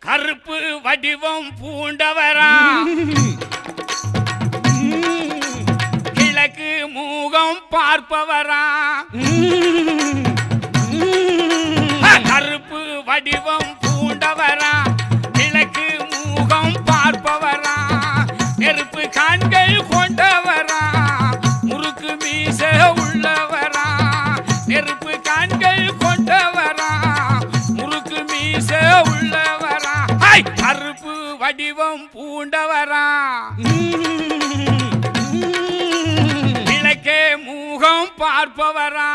கருப்பு வடிவம் பூண்டவரா கிழக்கு மூகம் பார்ப்பவரா கருப்பு வடிவம் பூண்டவரா கிழக்கு மூகம் பார்ப்பவரா நெருப்பு கண்கள் கொண்டவரா முறுக்கு மீச உள்ளவரா நெருப்பு கண்கள் கொண்டவரா முறுக்கு மீச உள்ளவரா கருப்பு வடிவம் பூண்டவரா கிழக்கே மூகம் பார்ப்பவரா